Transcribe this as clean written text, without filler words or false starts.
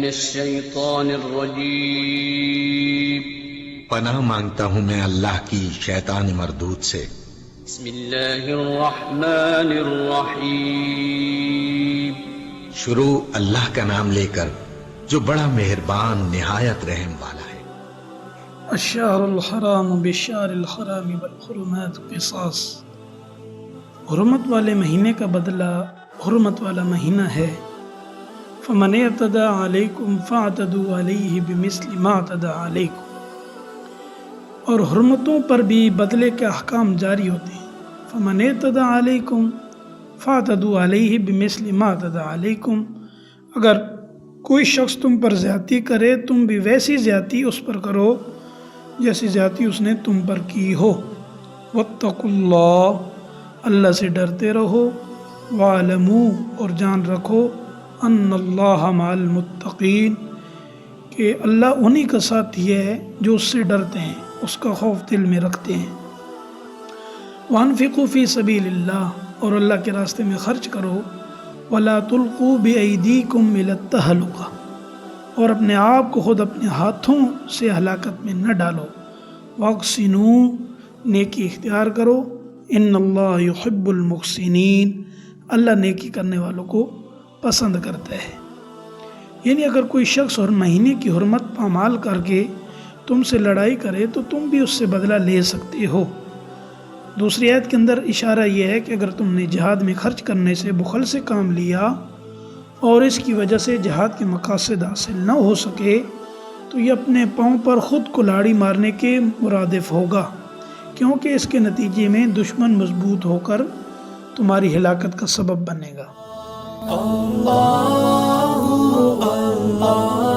الشيطان الرجيم پناہ مانگتا ہوں میں اللہ کی شیطان مردود سے۔ بسم اللہ الرحمن الرحیم شروع اللہ کا نام لے کر جو بڑا مہربان نہایت رحم والا ہے۔ الشہر الحرام بالشہر الحرام والحرمات قصاص، حرمت والے مہینے کا بدلہ حرمت والا مہینہ ہے۔ فمن اعتدى علیکم فاعتدوا علیہ بمثل ما اعتدى علیکم، اور حرمتوں پر بھی بدلے کے احکام جاری ہوتے ہیں۔ فمن اعتدى علیکم فاعتدوا علیہ بمثل ما اعتدى علیکم، اگر کوئی شخص تم پر زیادتی کرے تم بھی ویسی زیادتی اس پر کرو جیسی زیادتی اس نے تم پر کی ہو۔ واتقوا اللہ، اللہ سے ڈرتے رہو۔ وَاعْلَمُوا، اور جان رکھو، ان اللہ مع المتقین، کہ اللہ انہی کا ساتھی ہے جو اس سے ڈرتے ہیں، اس کا خوف دل میں رکھتے ہیں۔ وَأَنفِقُوا فِي سَبِيلِ اللَّهِ، اور اللہ کے راستے میں خرچ کرو۔ وَلَا تُلْقُوا بِأَيْدِيكُمْ إِلَى التَّهْلُكَةِ، اور اپنے آپ کو خود اپنے ہاتھوں سے ہلاکت میں نہ ڈالو۔ وَأَحْسِنُوا، نیکی اختیار کرو۔ ان اللہ يحب المحسنین، اللہ نیکی کرنے والوں کو پسند کرتا ہے۔ یعنی اگر کوئی شخص اور مہینے کی حرمت پامال کر کے تم سے لڑائی کرے تو تم بھی اس سے بدلہ لے سکتے ہو۔ دوسری آیت کے اندر اشارہ یہ ہے کہ اگر تم نے جہاد میں خرچ کرنے سے بخل سے کام لیا اور اس کی وجہ سے جہاد کے مقاصد حاصل نہ ہو سکے تو یہ اپنے پاؤں پر خود کلاڑی مارنے کے مرادف ہوگا، کیونکہ اس کے نتیجے میں دشمن مضبوط ہو کر تمہاری ہلاکت کا سبب بنے گا۔ اللہ اللہ